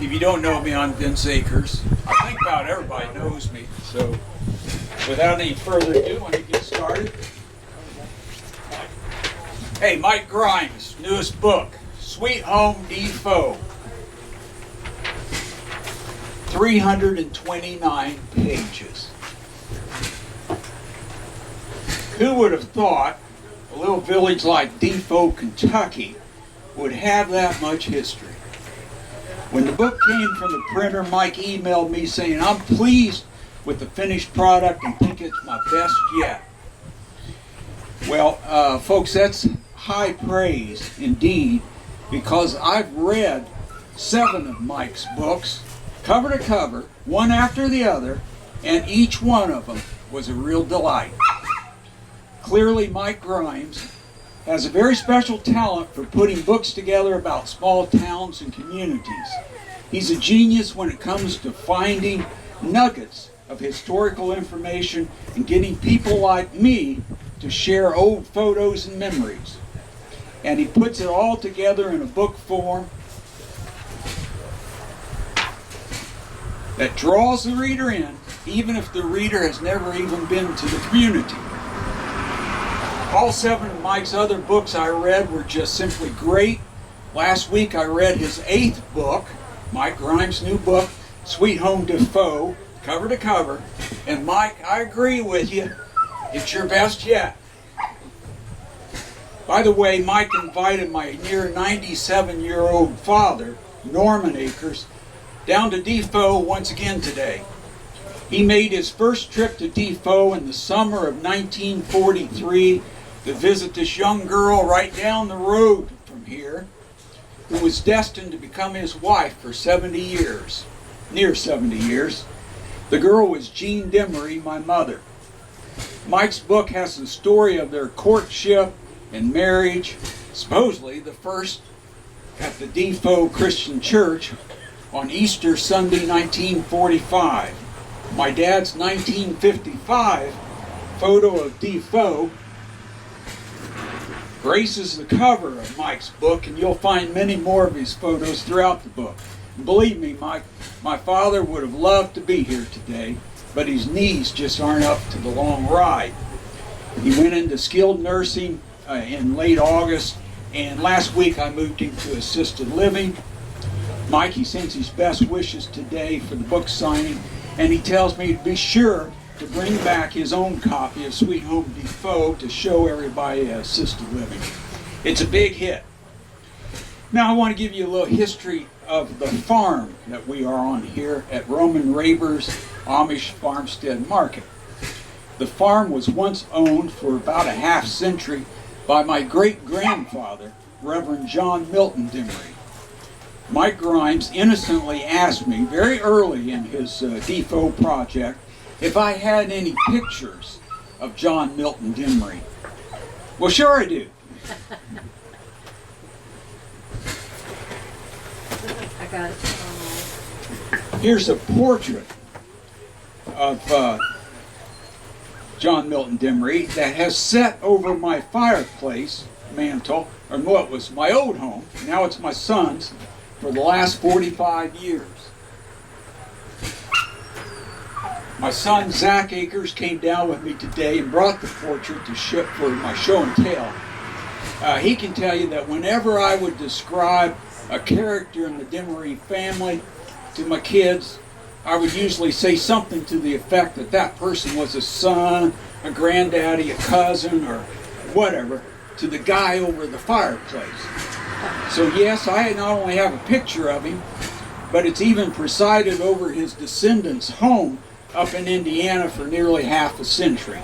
If you don't know me, I'm Vince Akers. I think about everybody knows me. So without any further ado, when we get started. Hey, Mike Grimes' newest book, Sweet Home Defoe. 329 pages. Who would have thought a little village like Defoe, Kentucky would have that much history? When the book came from the printer, Mike emailed me saying, "I'm pleased with the finished product and think it's my best yet." Well, folks, that's high praise indeed, because I've read 7 of Mike's books, cover to cover, one after the other, and each one of them was a real delight. Clearly, Mike Grimes has a very special talent for putting books together about small towns and communities. He's a genius when it comes to finding nuggets of historical information and getting people like me to share old photos and memories. And he puts it all together in a book form that draws the reader in, even if the reader has never even been to the community. All 7 of Mike's other books I read were just simply great. Last week I read his 8th book, Mike Grimes' new book, Sweet Home Defoe, cover to cover. And Mike, I agree with you, it's your best yet. By the way, Mike invited my near 97-year-old father, Roman Raber, down to Defoe once again today. He made his first trip to Defoe in the summer of 1943 to visit this young girl right down the road from here, who was destined to become his wife for 70 years, near 70 years. The girl was Jean Demery, my mother. Mike's book has the story of their courtship and marriage, supposedly the first at the Defoe Christian Church on Easter Sunday 1945. My dad's 1955 photo of Defoe graces the cover of Mike's book, and you'll find many more of his photos throughout the book. And believe me, my father would have loved to be here today, but his knees just aren't up to the long ride. He went into skilled nursing in late August, and last week I moved him to assisted living. Mike, he sends his best wishes today for the book signing, and he tells me to be sure to bring back his own copy of Sweet Home Defoe to show everybody assisted living. It's a big hit. Now I want to give you a little history of the farm that we are on here at Roman Raber's Amish Farmstead Market. The farm was once owned for about a half century by my great-grandfather, Reverend John Milton Demery. Mike Grimes innocently asked me very early in his Defoe project if I had any pictures of John Milton Demery. Well, sure I do. I got it. Here's a portrait of John Milton Demery that has set over my fireplace mantle, or what was my old home, now it's my son's, for the last 45 years. My son Zach Akers came down with me today and brought the portrait to show for my show and tell. He can tell you that whenever I would describe a character in the Demery family to my kids, I would usually say something to the effect that that person was a son, a granddaddy, a cousin, or whatever, to the guy over the fireplace. So yes, I not only have a picture of him, but it's even presided over his descendants' home up in Indiana for nearly half a century.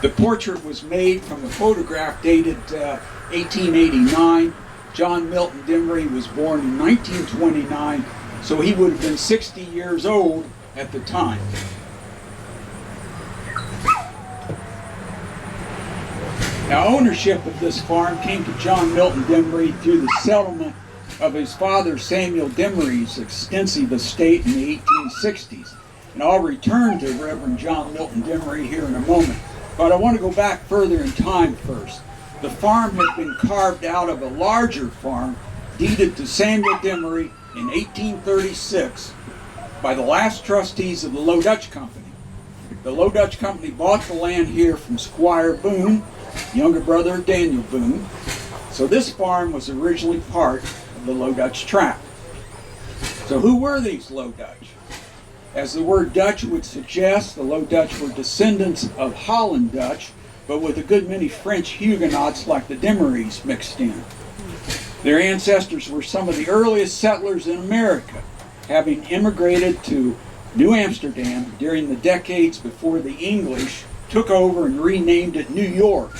The portrait was made from a photograph dated 1889. John Milton Demery was born in 1929, so he would have been 60 years old at the time. Now, ownership of this farm came to John Milton Demery through the settlement of his father Samuel Demery's extensive estate in the 1860s. And I'll return to Reverend John Milton Demery here in a moment. But I want to go back further in time first. The farm had been carved out of a larger farm deeded to Samuel Demery in 1836 by the last trustees of the Low Dutch Company. The Low Dutch Company bought the land here from Squire Boone, younger brother of Daniel Boone. So this farm was originally part of the Low Dutch Tract. So who were these Low Dutch? As the word Dutch would suggest, the Low Dutch were descendants of Holland Dutch, but with a good many French Huguenots like the Demarys mixed in. Their ancestors were some of the earliest settlers in America, having immigrated to New Amsterdam during the decades before the English took over and renamed it New York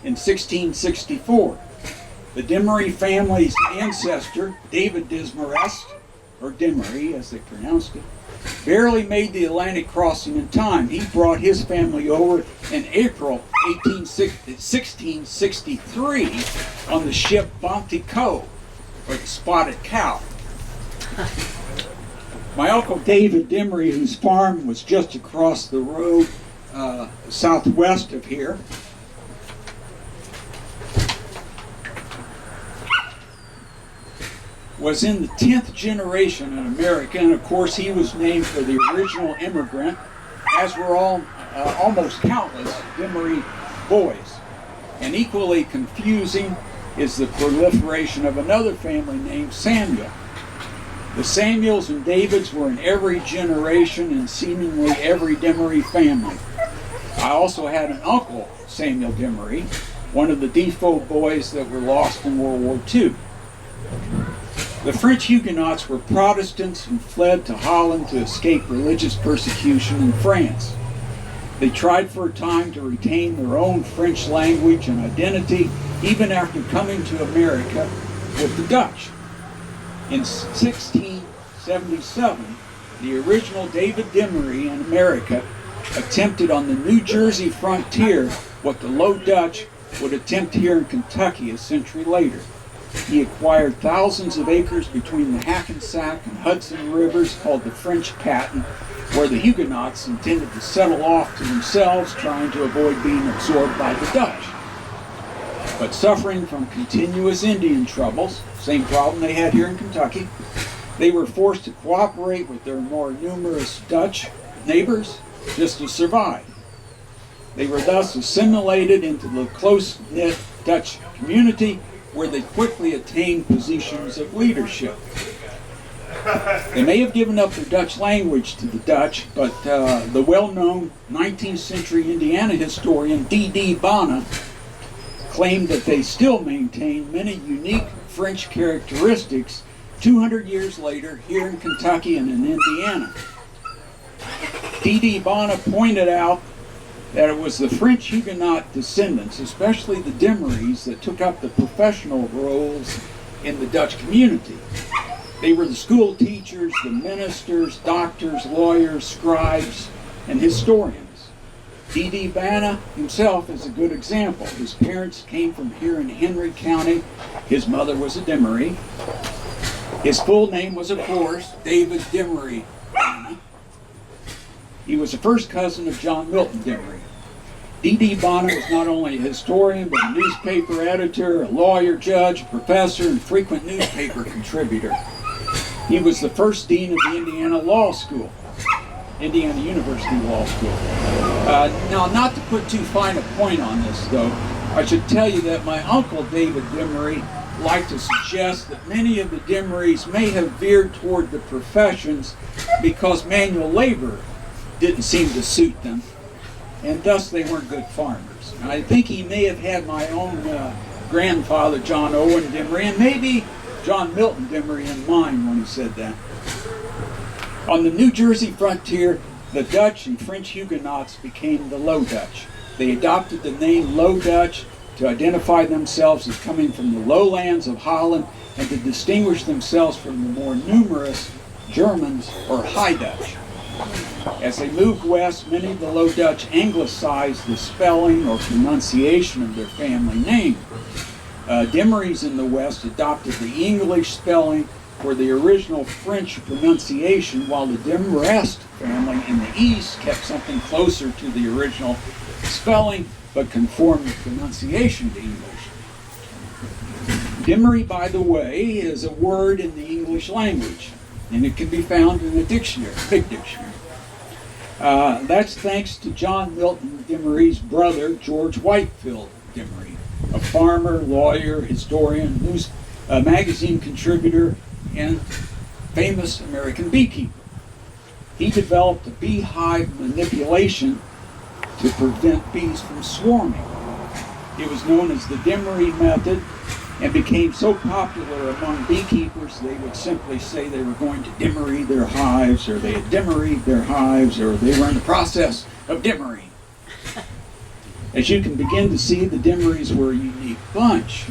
in 1664. The Demery family's ancestor, David Dismarest, or Demery as they pronounced it, barely made the Atlantic crossing in time. He brought his family over in April 1663 on the ship Bontecoe, or the Spotted Cow. My uncle David Demery, whose farm was just across the road southwest of here, was in the 10th generation in America, and of course he was named for the original immigrant, as were all almost countless Demery boys. And equally confusing is the proliferation of another family named Samuel. The Samuels and Davids were in every generation and seemingly every Demery family. I also had an uncle, Samuel Demery, one of the Defoe boys that were lost in World War II. The French Huguenots were Protestants who fled to Holland to escape religious persecution in France. They tried for a time to retain their own French language and identity, even after coming to America with the Dutch. In 1677, the original David Demery in America attempted on the New Jersey frontier what the Low Dutch would attempt here in Kentucky a century later. He acquired thousands of acres between the Hackensack and Hudson rivers called the French Patent, where the Huguenots intended to settle off to themselves, trying to avoid being absorbed by the Dutch. But suffering from continuous Indian troubles, same problem they had here in Kentucky, they were forced to cooperate with their more numerous Dutch neighbors just to survive. They were thus assimilated into the close-knit Dutch community, where they quickly attained positions of leadership. They may have given up their Dutch language to the Dutch, but the well-known 19th century Indiana historian D.D. Bonner claimed that they still maintain many unique French characteristics 200 years later here in Kentucky and in Indiana. D.D. Bonner pointed out that it was the French Huguenot descendants, especially the Demerys, that took up the professional roles in the Dutch community. They were the school teachers, the ministers, doctors, lawyers, scribes, and historians. D.D. Banna himself is a good example. His parents came from here in Henry County. His mother was a Demery. His full name was, of course, David Demery Banna. He was a first cousin of John Milton Demery. D.D. Bonner was not only a historian, but a newspaper editor, a lawyer, judge, a professor, and frequent newspaper contributor. He was the first dean of the Indiana Law School, Indiana University Law School. Now, not to put too fine a point on this, though, I should tell you that my uncle David Demery liked to suggest that many of the Demerys may have veered toward the professions because manual labor didn't seem to suit them, and thus they weren't good farmers. And I think he may have had my own grandfather, John Owen Demery, and maybe John Milton Demery in mind when he said that. On the New Jersey frontier, the Dutch and French Huguenots became the Low Dutch. They adopted the name Low Dutch to identify themselves as coming from the lowlands of Holland and to distinguish themselves from the more numerous Germans or High Dutch. As they moved west, many of the Low Dutch anglicized the spelling or pronunciation of their family name. Demerys in the west adopted the English spelling for the original French pronunciation, while the Demarest family in the east kept something closer to the original spelling, but conformed the pronunciation to English. Demery, by the way, is a word in the English English language, and it can be found in a dictionary, big dictionary. That's thanks to John Milton Demery's brother, George Whitefield Demery, a farmer, lawyer, historian, magazine contributor, and famous American beekeeper. He developed a beehive manipulation to prevent bees from swarming. It was known as the Demery method and became so popular among beekeepers they would simply say they were going to Demery their hives, or they had Demeried their hives, or they were in the process of Demerying. As you can begin to see, the Demerys were a unique bunch.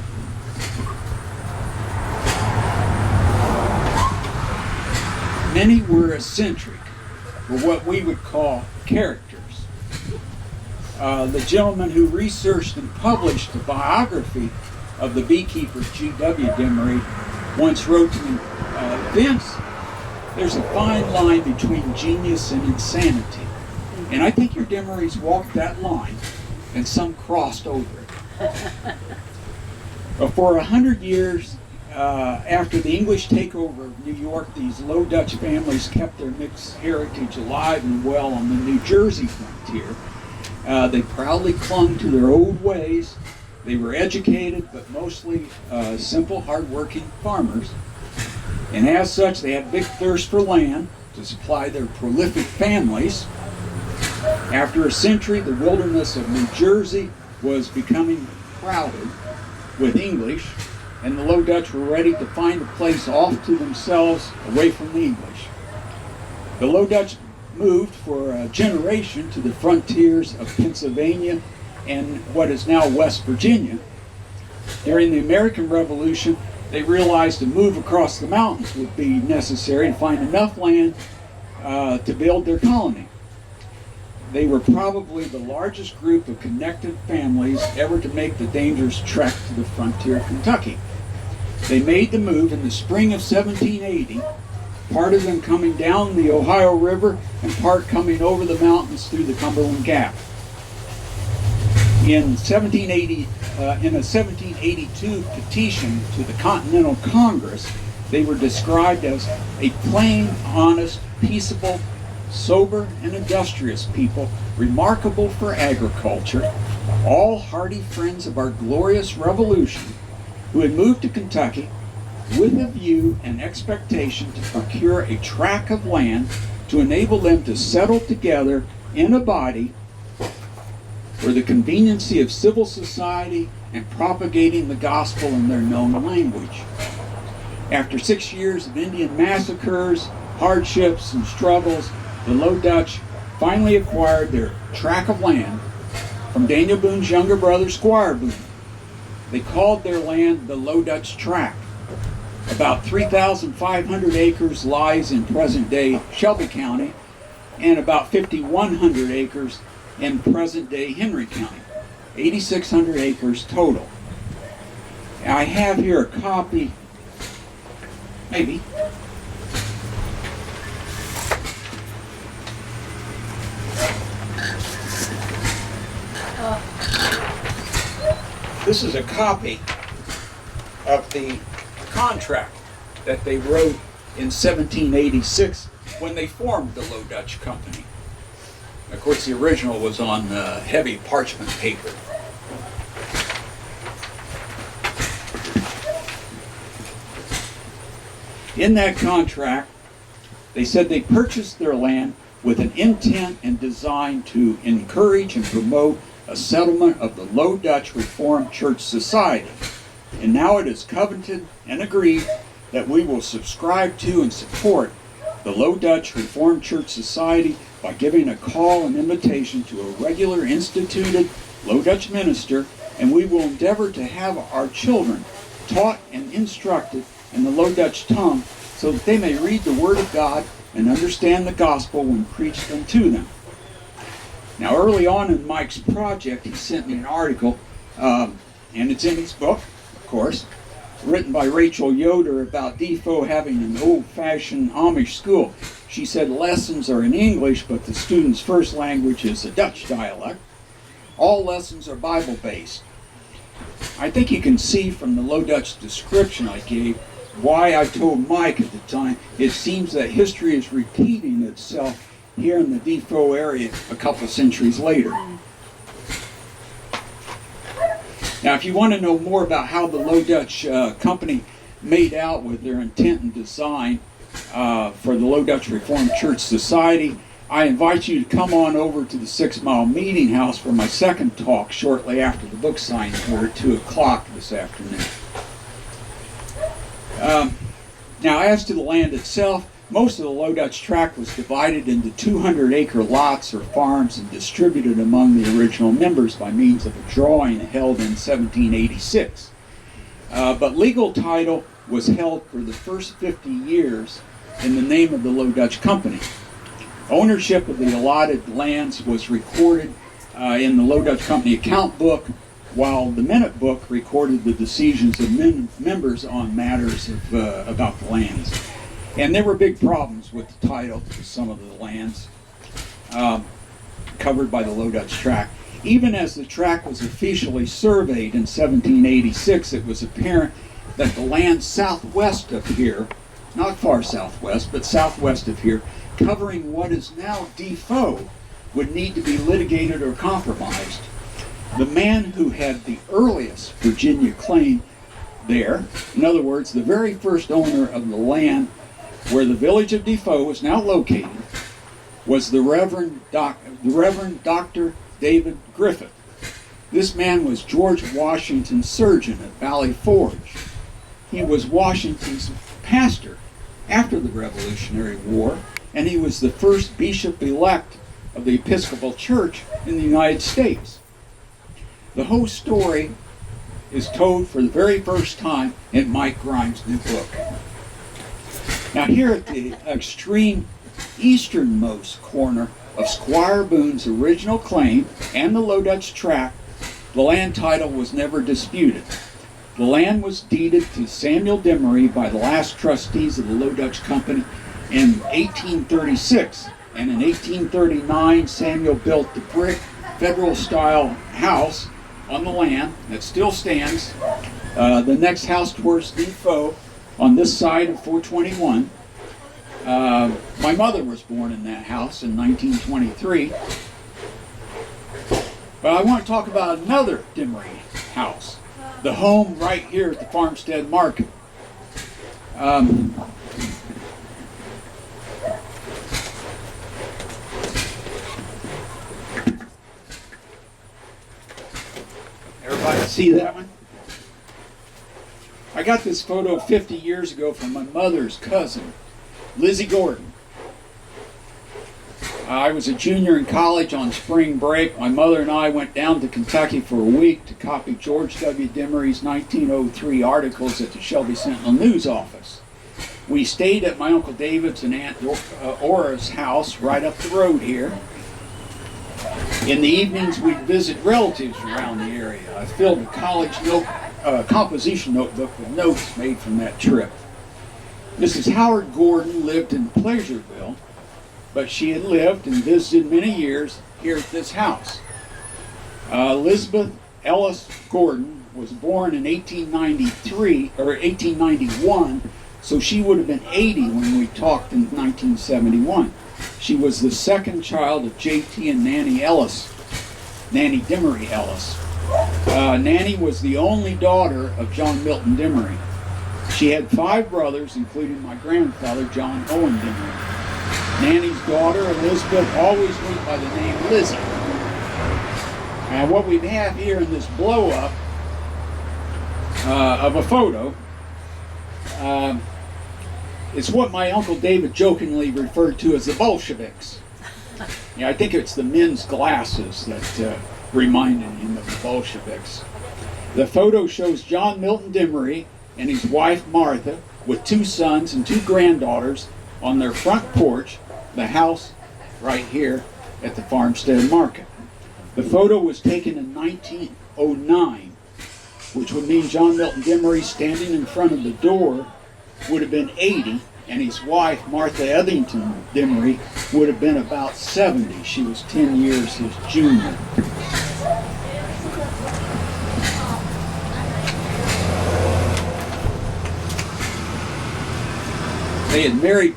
Many were eccentric, or what we would call characters. The gentleman who researched and published the biography of the beekeeper G.W. Demery once wrote to me, Vince, there's a fine line between genius and insanity. And I think your Demerys walked that line, and some crossed over it. But for 100 years after the English takeover of New York, these Low Dutch families kept their mixed heritage alive and well on the New Jersey frontier. They proudly clung to their old ways. They were educated, but mostly simple, hard-working farmers. And as such, they had big thirst for land to supply their prolific families. After a century, the wilderness of New Jersey was becoming crowded with English, and the Low Dutch were ready to find a place off to themselves away from the English. The Low Dutch moved for a generation to the frontiers of Pennsylvania and what is now West Virginia. During the American Revolution, they realized a move across the mountains would be necessary to find enough land to build their colony. They were probably the largest group of connected families ever to make the dangerous trek to the frontier of Kentucky. They made the move in the spring of 1780, part of them coming down the Ohio River and part coming over the mountains through the Cumberland Gap. In a 1782 petition to the Continental Congress, they were described as a plain, honest, peaceable, sober, and industrious people, remarkable for agriculture, all hearty friends of our glorious Revolution, who had moved to Kentucky with a view and expectation to procure a tract of land to enable them to settle together in a body for the conveniency of civil society and propagating the gospel in their known language. After 6 years of Indian massacres, hardships, and struggles, the Low Dutch finally acquired their tract of land from Daniel Boone's younger brother, Squire Boone. They called their land the Low Dutch Tract. About 3,500 acres lies in present-day Shelby County, and about 5,100 acres in present-day Henry County. 8,600 acres total. I have here a copy, maybe. This is a copy of the contract that they wrote in 1786 when they formed the Low Dutch Company. Of course, the original was on heavy parchment paper. In that contract, they said they purchased their land with an intent and design to encourage and promote a settlement of the Low Dutch Reformed Church Society. And now it is covenanted and agreed that we will subscribe to and support the Low Dutch Reformed Church Society by giving a call and invitation to a regular instituted Low Dutch minister, and we will endeavor to have our children taught and instructed in the Low Dutch tongue so that they may read the Word of God and understand the gospel when preached unto them. Now, early on in Mike's project, he sent me an article, and it's in his book, of course, written by Rachel Yoder about Defoe having an old-fashioned Amish school. She said lessons are in English, but the student's first language is a Dutch dialect. All lessons are Bible-based. I think you can see from the Low Dutch description I gave why I told Mike at the time, it seems that history is repeating itself here in the Defoe area a couple centuries later. Now, if you want to know more about how the Low Dutch Company made out with their intent and design for the Low Dutch Reformed Church Society, I invite you to come on over to the 6 Mile Meeting House for my second talk shortly after the book signing here at 2 o'clock this afternoon. Now, as to the land itself, most of the Low Dutch Tract was divided into 200-acre lots or farms and distributed among the original members by means of a drawing held in 1786. But legal title was held for the first 50 years in the name of the Low Dutch Company. Ownership of the allotted lands was recorded in the Low Dutch Company account book, while the minute book recorded the decisions of members on matters about the lands. And there were big problems with the title to some of the lands covered by the Low Dutch Tract. Even as the tract was officially surveyed in 1786, it was apparent that the land southwest of here, not far southwest, but southwest of here, covering what is now Defoe, would need to be litigated or compromised. The man who had the earliest Virginia claim there, in other words, the very first owner of the land where the village of Defoe is now located, was the Reverend Dr. David Griffith. This man was George Washington's surgeon at Valley Forge. He was Washington's pastor after the Revolutionary War, and he was the first bishop-elect of the Episcopal Church in the United States. The whole story is told for the very first time in Mike Grimes' new book. Now, here at the extreme easternmost corner of Squire Boone's original claim and the Low Dutch Tract, the land title was never disputed. The land was deeded to Samuel Demery by the last trustees of the Low Dutch Company in 1836, and in 1839 Samuel built the brick Federal-style house on the land that still stands. The next house towards Defoe on this side of 421. My mother was born in that house in 1923. But I want to talk about another Demery house, the home right here at the Farmstead Market. Everybody see that one? I got this photo 50 years ago from my mother's cousin, Lizzie Gordon. I was a junior in college on spring break. My mother and I went down to Kentucky for a week to copy George W. Demery's 1903 articles at the Shelby Sentinel News office. We stayed at my Uncle David's and Aunt Aura's house right up the road here. In the evenings, we'd visit relatives around the area. I filled a college composition notebook with notes made from that trip. Mrs. Howard Gordon lived in Pleasureville, but she had lived and visited many years here at this house. Elizabeth Ellis Gordon was born in 1891, so she would have been 80 when we talked in 1971. She was the second child of J.T. and Nanny Demery Ellis. Nanny was the only daughter of John Milton Demery. She had 5 brothers, including my grandfather, John Owen Demery. Nanny's daughter, Elizabeth, always went by the name Lizzie. And what we have here in this blow-up of a photo is what my Uncle David jokingly referred to as the Bolsheviks. Yeah, I think it's the men's glasses that reminded him of the Bolsheviks. The photo shows John Milton Demery and his wife Martha with 2 sons and 2 granddaughters on their front porch, the house right here at the Farmstead Market. The photo was taken in 1909, which would mean John Milton Demery standing in front of the door would have been 80, and his wife, Martha Etherington Demery, would have been about 70. She was 10 years his junior. They had married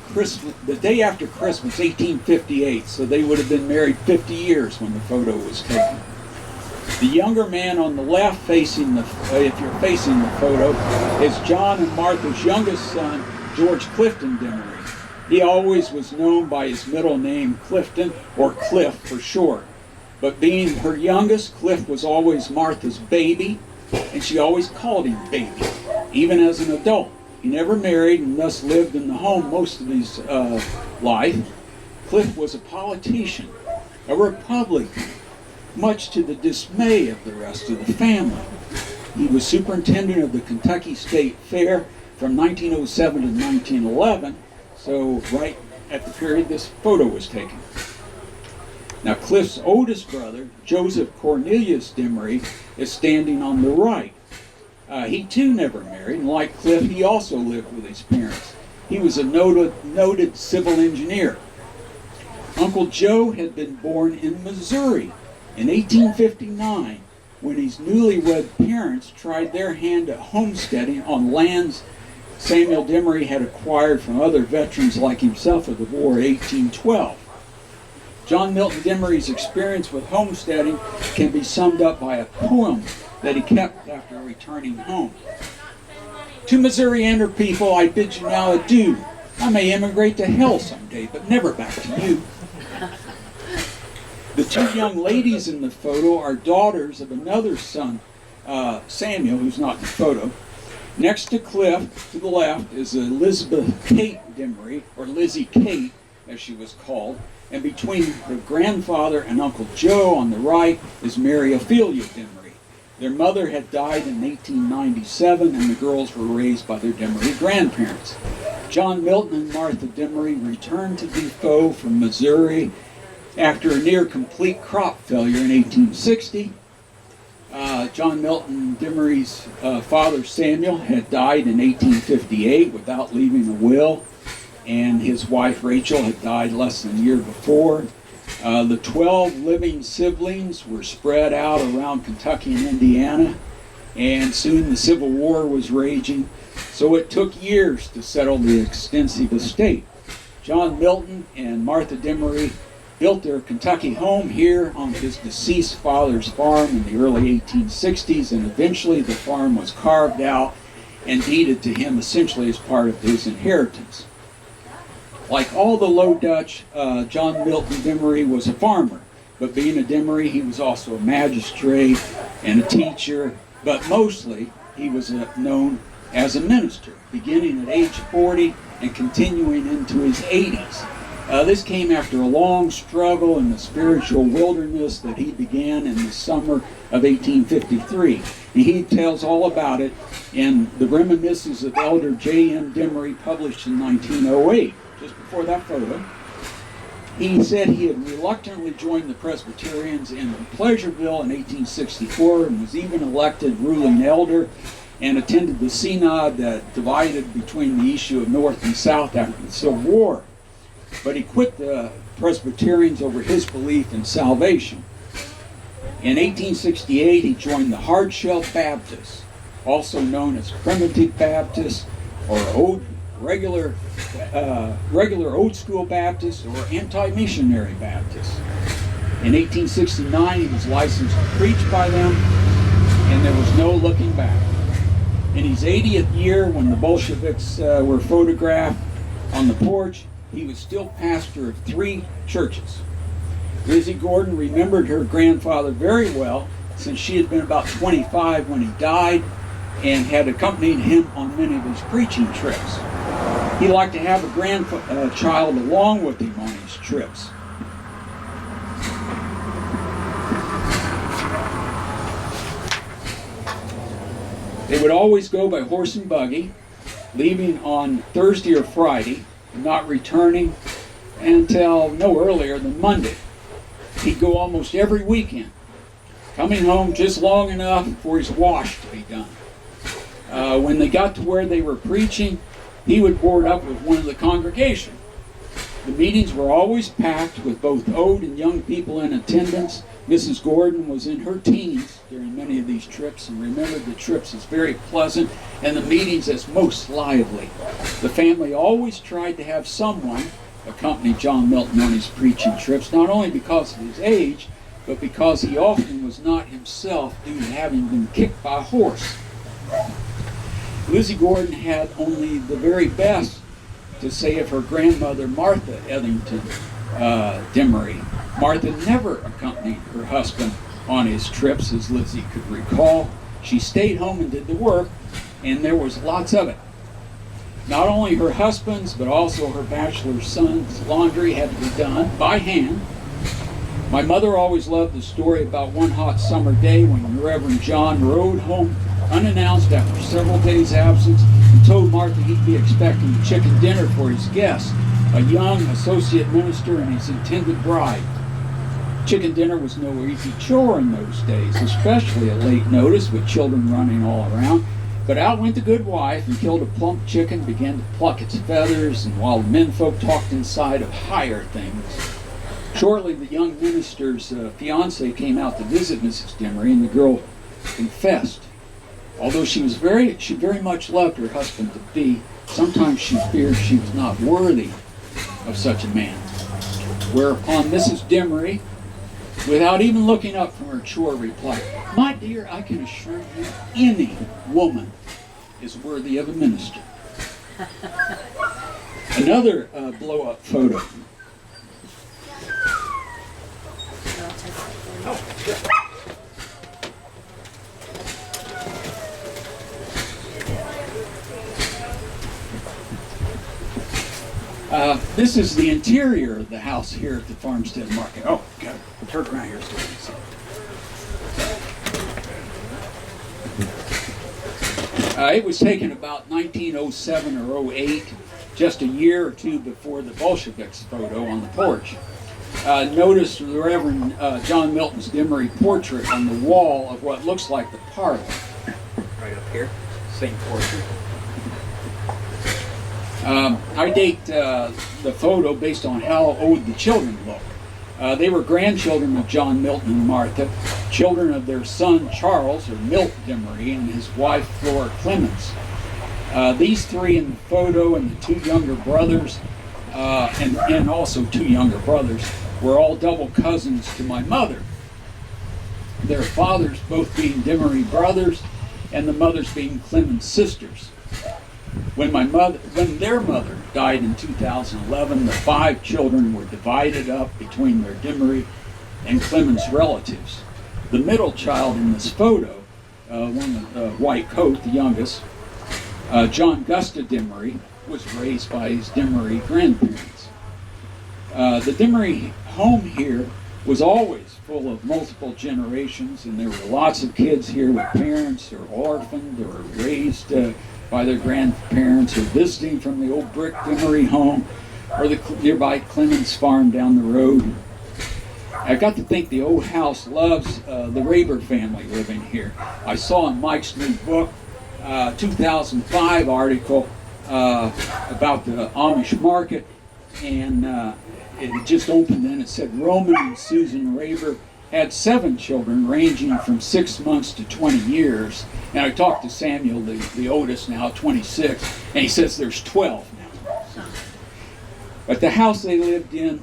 the day after Christmas, 1858, so they would have been married 50 years when the photo was taken. The younger man on the left, facing if you're facing the photo, is John and Martha's youngest son, George Clifton Demery. He always was known by his middle name, Clifton, or Cliff for short. But being her youngest, Cliff was always Martha's baby, and she always called him baby, even as an adult. He never married and thus lived in the home most of his life. Cliff was a politician, a Republican, much to the dismay of the rest of the family. He was superintendent of the Kentucky State Fair from 1907 to 1911, so right at the period this photo was taken. Now Cliff's oldest brother, Joseph Cornelius Demery, is standing on the right. He too never married, and like Cliff, he also lived with his parents. He was a noted civil engineer. Uncle Joe had been born in Missouri in 1859, when his newlywed parents tried their hand at homesteading on lands Samuel Demery had acquired from other veterans like himself of the War of 1812. John Milton Demery's experience with homesteading can be summed up by a poem that he kept after returning home. To Missourianer people, I bid you now adieu. I may emigrate to hell someday, but never back to you. The two young ladies in the photo are daughters of another son, Samuel, who's not in the photo. Next to Cliff, to the left, is Elizabeth Kate Demery, or Lizzie Kate, as she was called. And between her grandfather and Uncle Joe on the right is Mary Ophelia Demery. Their mother had died in 1897, and the girls were raised by their Demery grandparents. John Milton and Martha Demery returned to Defoe from Missouri after a near-complete crop failure in 1860. John Milton Demery's father, Samuel, had died in 1858 without leaving a will, and his wife, Rachel, had died less than a year before. The 12 living siblings were spread out around Kentucky and Indiana, and soon the Civil War was raging, so it took years to settle the extensive estate. John Milton and Martha Demery built their Kentucky home here on his deceased father's farm in the early 1860s, and eventually the farm was carved out and deeded to him essentially as part of his inheritance. Like all the Low Dutch, John Milton Demery was a farmer, but being a Demery, he was also a magistrate and a teacher, but mostly he was known as a minister, beginning at age 40 and continuing into his 80s. This came after a long struggle in the spiritual wilderness that he began in the summer of 1853. And he tells all about it in the Reminiscences of Elder J.M. Demery, published in 1908, just before that photo. He said he had reluctantly joined the Presbyterians in Pleasureville in 1864 and was even elected ruling elder and attended the synod that divided between the issue of North and South after the Civil War. But he quit the Presbyterians over his belief in salvation. In 1868, he joined the Hardshell Baptists, also known as Primitive Baptists, or regular Old School Baptists, or Anti-Missionary Baptists. In 1869, he was licensed to preach by them, and there was no looking back. In his 80th year, when the Bolsheviks were photographed on the porch, he was still pastor of 3 churches. Lizzie Gordon remembered her grandfather very well, since she had been about 25 when he died and had accompanied him on many of his preaching trips. He liked to have a grandchild along with him on his trips. They would always go by horse and buggy, leaving on Thursday or Friday, not returning until no earlier than Monday. He'd go almost every weekend, coming home just long enough for his wash to be done. When they got to where they were preaching, he would board up with one of the congregation. The meetings were always packed with both old and young people in attendance. Mrs. Gordon was in her teens during many many of these trips and remembered the trips as very pleasant and the meetings as most lively. The family always tried to have someone accompany John Milton on his preaching trips, not only because of his age, but because he often was not himself due to having been kicked by a horse. Lizzie Gordon had only the very best to say of her grandmother, Martha Ethington Demery. Martha never accompanied her husband on his trips, as Lizzie could recall. She stayed home and did the work, and there was lots of it. Not only her husband's, but also her bachelor son's laundry had to be done by hand. My mother always loved the story about one hot summer day when Reverend John rode home unannounced after several days' absence and told Martha he'd be expecting chicken dinner for his guests, a young associate minister and his intended bride. Chicken dinner was no easy chore in those days, especially at late notice with children running all around. But out went the good wife and killed a plump chicken, began to pluck its feathers, and while the menfolk talked inside of higher things. Shortly, the young minister's fiance came out to visit Mrs. Demery, and the girl confessed. Although she very much loved her husband to be, sometimes she feared she was not worthy of such a man. Whereupon Mrs. Demery, without even looking up from her chore, replied, "My dear, I can assure you any woman is worthy of a minister." Another blow-up photo. This is the interior of the house here at the Farmstead Market. Oh, got to turn around here so you can see. It was taken about 1907 or 08, just a year or two before the Bolsheviks photo on the porch. Notice the Reverend John Milton's Demery portrait on the wall of what looks like the parlor. Right up here, same portrait. I date the photo based on how old the children look. They were grandchildren of John Milton and Martha, children of their son Charles, or Milt Demery, and his wife Flora Clemens. These three in the photo and the two younger brothers, and also two younger brothers, were all double cousins to my mother. Their fathers both being Demery brothers, and the mothers being Clemens sisters. When their mother died in 2011, the 5 children were divided up between their Demery and Clemens relatives. The middle child in this photo, one with the white coat, the youngest, John Gusta Demery, was raised by his Demery grandparents. The Demery home here was always full of multiple generations, and there were lots of kids here with parents who were orphaned or raised by their grandparents, or visiting from the old brick Demery home or the nearby Clemens farm down the road. I got to think the old house loves the Raber family living here. I saw in Mike's new book, 2005 article about the Amish market, and it had just opened then. It said Roman and Susan Raber had 7 children ranging from 6 months to 20 years. And I talked to Samuel, the oldest now, 26, and he says there's 12 now. But the house they lived in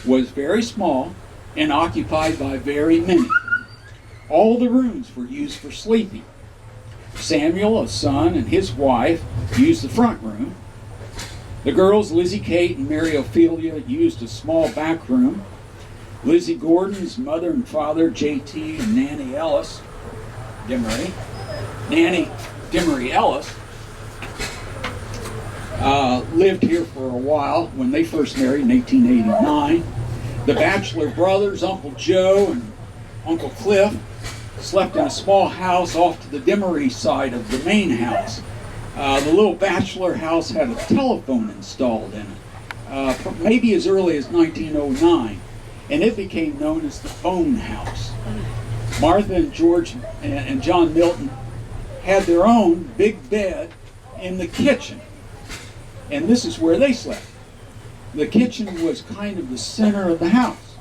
was very small and occupied by very many. All the rooms were used for sleeping. Samuel, a son, and his wife used the front room. The girls, Lizzie Kate and Mary Ophelia, used a small back room. Lizzie Gordon's mother and father, J.T. and Nanny Ellis Demery, Nanny Demery Ellis, lived here for a while when they first married in 1889. The bachelor brothers, Uncle Joe and Uncle Cliff, slept in a small house off to the Demery side of the main house. The little bachelor house had a telephone installed in it, maybe as early as 1909. And it became known as the Phone House. Martha and George and John Milton had their own big bed in the kitchen. And this is where they slept. The kitchen was kind of the center of the house.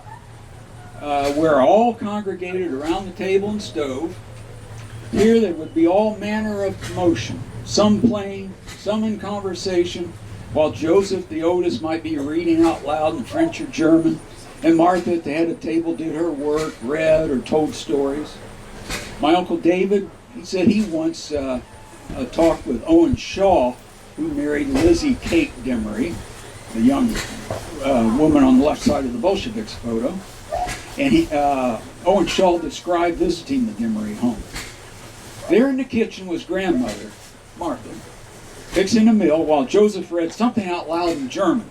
where all congregated around the table and stove. Here there would be all manner of commotion, some playing, some in conversation, while Joseph, the oldest, might be reading out loud in French or German, and Martha at the head of the table did her work, read or told stories. My Uncle David, he said he once talked with Owen Shaw, who married Lizzie Kate Demery, the young woman on the left side of the Bolsheviks photo. And Owen Shaw described visiting the Demery home. There in the kitchen was grandmother, Martha, fixing a meal while Joseph read something out loud in German.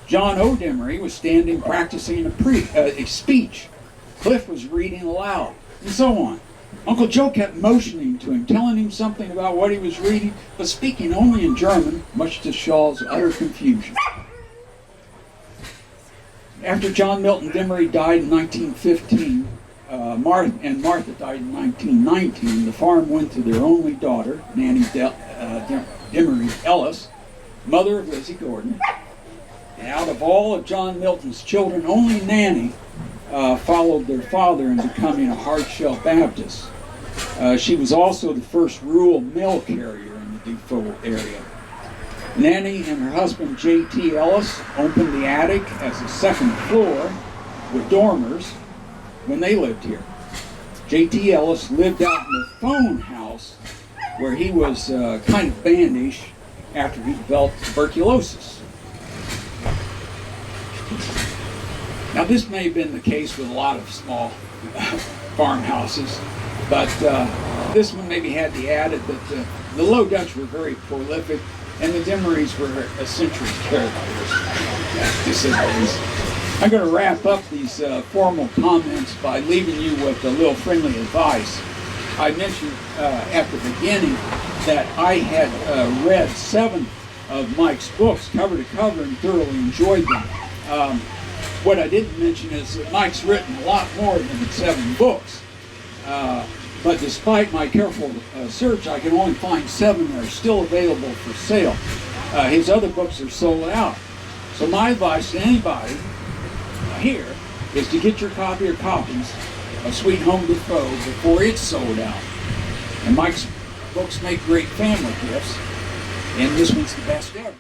John O. Demery was standing practicing a speech. Cliff was reading aloud, and so on. Uncle Joe kept motioning to him, telling him something about what he was reading, but speaking only in German, much to Shaw's utter confusion. After John Milton Demery died in 1915, and Martha died in 1919, the farm went to their only daughter, Nanny Demery Ellis, mother of Lizzie Gordon. And out of all of John Milton's children, only Nanny followed their father in becoming a hard-shell Baptist. She was also the first rural mail carrier in the Defoe area. Nanny and her husband, J.T. Ellis, opened the attic as a second floor with dormers when they lived here. J.T. Ellis lived out in the phone house where he was kind of bandaged after he developed tuberculosis. Now, this may have been the case with a lot of small farmhouses, but this one maybe had the added that the Low Dutch were very prolific, and the Demerys were eccentric characters, to say the least. I'm going to wrap up these formal comments by leaving you with a little friendly advice. I mentioned at the beginning that I had read 7 of Mike's books cover to cover and thoroughly enjoyed them. What I didn't mention is that Mike's written a lot more than 7 books. But despite my careful search, I can only find 7 that are still available for sale. His other books are sold out. So my advice to anybody here is to get your copy or copies of Sweet Home Defoe before it's sold out. And Mike's books make great family gifts, and this one's the best ever.